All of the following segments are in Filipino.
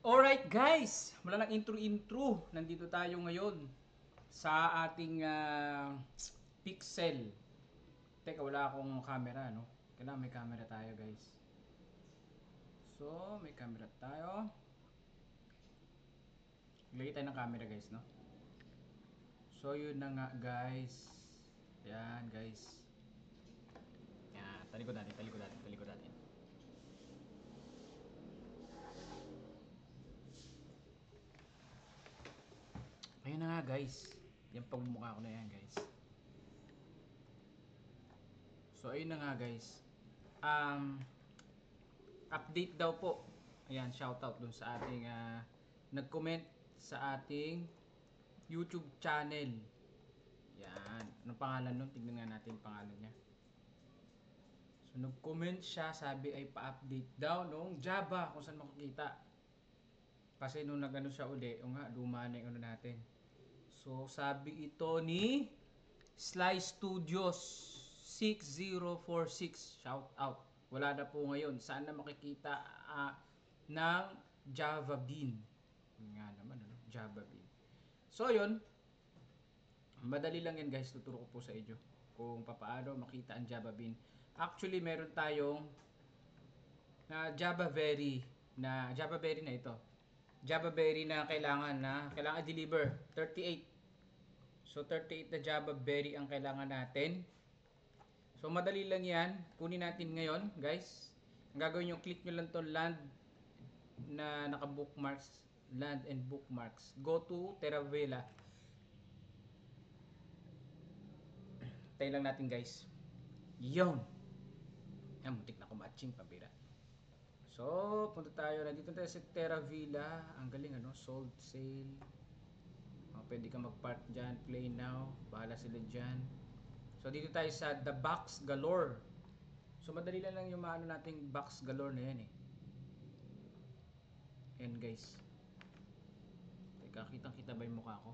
Alright guys, wala nang intro. Nandito tayo ngayon sa ating Pixel. Teka, wala akong camera, no? Kailangan may camera tayo guys. So, may camera tayo. Lagay tayo ng camera guys, no? So, yun na nga guys. Yan guys. Yan, talikod natin. Ayun na nga guys. Yung pagmumukha ko na yan guys. So, ayun na nga guys. Um, Update daw po. Ayan, shoutout dun sa ating nag-comment sa ating YouTube channel. Yan. Anong pangalan nun? Tignan nga natin yung pangalan niya. So, nag-comment siya. Sabi ay pa-update daw nung Java kung saan makikita. Kasi nung nag-ano siya uli, o nga, luma na yung ano natin. So, sabi ito ni Sly Studios 6046. Shout out. Wala na po ngayon. Saan na makikita ng Java Bean. Nga naman, ano? Java Bean. So, yun. Madali lang yan guys. Tuturo ko po sa inyo kung paano makita ang Java Bean. Actually, meron tayong Java Berry na ito. Java Berry na kailangan i-deliver 38. So 38 na Java Berry ang kailangan natin. So madali lang 'yan. Kunin natin ngayon, guys. Ang gagawin niyo, click niyo lang 'tong land na naka-bookmarks, land and bookmarks. Go to Teravela. Tayo lang natin, guys. Yon. Yan, muntik na kumatching pabira. So, punta tayo. Nandito tayo sa Teravela. Ang galing, ano? Sold, sale. Pwede ka mag-park dyan. Play now. Bahala sila dyan. So, dito tayo sa The Box Galore. So, madali lang yung maano nating Box Galore na yan eh. Ayan guys. Teka, kitang-kita ba yung mukha ko?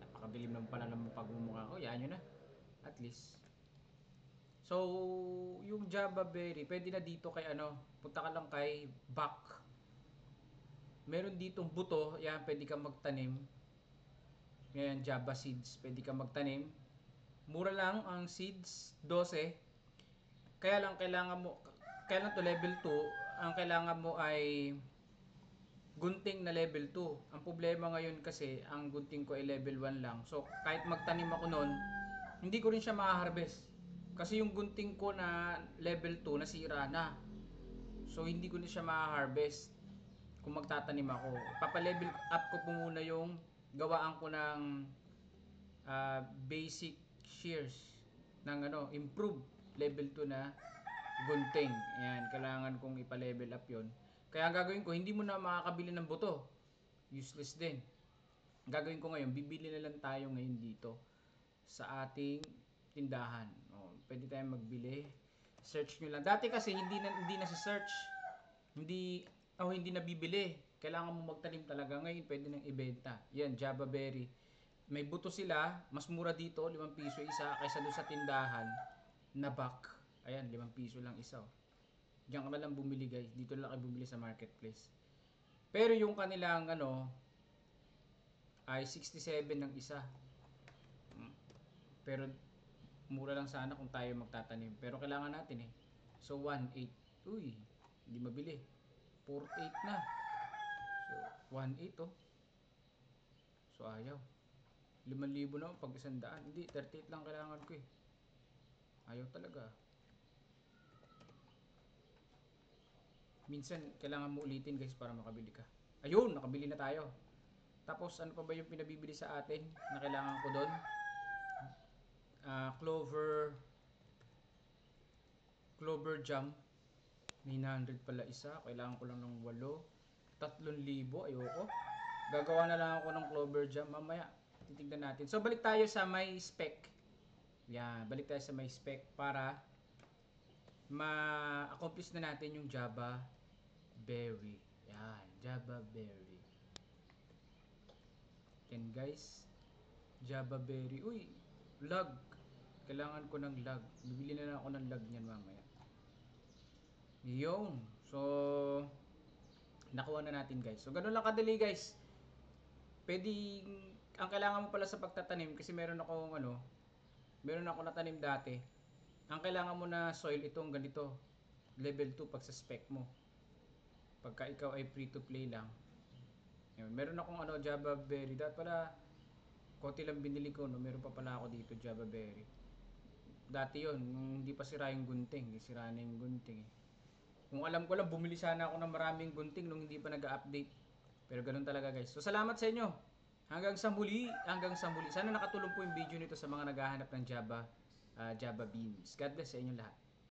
Napakadilim naman pala ng pagmumukha ko. Yan yun na. At least. So, yung Java Berry, pwede na dito kay ano, punta ka lang kay back. Meron ditong buto, yan, pwede kang magtanim. Ngayon, Java seeds, pwede kang magtanim. Mura lang ang seeds, 12. Kaya lang to level 2, ang kailangan mo ay gunting na level 2. Ang problema ngayon kasi, ang gunting ko ay level 1 lang. So, kahit magtanim ako nun, hindi ko rin siya ma-harvest. Kasi yung gunting ko na level 2 nasira na. So hindi ko na siya ma-harvest kung magtatanim ako. Papa-level up ko po muna yung gawaan ko ng basic shears ng ano, improve level 2 na gunting. Ayan, kailangan kong ipa-level up 'yon. Kaya ang gagawin ko, hindi mo na makakabili ng buto. Useless din. Ang gagawin ko ngayon, bibili na lang tayo ngayon dito sa ating tindahan. Pwede tayong magbili. Search nyo lang. Dati kasi hindi na sa search. Hindi na bibili. Kailangan mo magtanim talaga. Ngayon pwede nang ibenta. Yan, Java Berry. May buto sila. Mas mura dito, 5 piso isa kaysa doon sa tindahan na back. Ayan, 5 piso lang isa. Diyan ka na lang bumili guys. Dito na lang kayo bumili sa marketplace. Pero yung kanilang ano ay 67 ng isa. Pero mura lang sana kung tayo magtatanim. Pero kailangan natin eh. So 1.8. Uy, hindi mabili. 4.8 na. So 1.8 oh. So ayaw. 5,000 na pag 100. Hindi, 38 lang kailangan ko eh. Ayaw talaga. Minsan kailangan mo ulitin guys para makabili ka. Ayun, nakabili na tayo. Tapos ano pa ba yung pinabibili sa atin na kailangan ko doon? Clover jam. 900 pala isa. Kailangan ko lang ng 8. 3,000. Ayoko. Gagawa na lang ako ng clover jam. Mamaya, titignan natin. So, balik tayo sa may spec. Yan. Balik tayo sa may spec para ma-accomplish na natin yung Java Berry. Yan. Java Berry. Yan guys. Java Berry. Uy, lag. Kailangan ko ng lag. Bibili na lang ako ng lag niyan mamaya. Yun. So, nakuha na natin guys. So ganun lang kadali guys. Pwede, ang kailangan mo pala sa pagtatanim, kasi meron ako natanim dati. Ang kailangan mo na soil itong ganito, level 2 pag sa spec mo. Pagka ikaw ay free to play lang. Yun, meron akong Java berry. Dapat pala konti lang binili ko, no. Meron pa pala ako dito Java berry. Dati yon, nung hindi pa sira yung gunting, hindi sira na yung gunting. Kung alam ko lang, bumili sana ako ng maraming gunting nung hindi pa nag-update. Pero ganun talaga guys. So salamat sa inyo. Hanggang sa muli, hanggang sa muli. Sana nakatulong po yung video nito sa mga naghahanap ng Java Beans. God bless sa inyo lahat.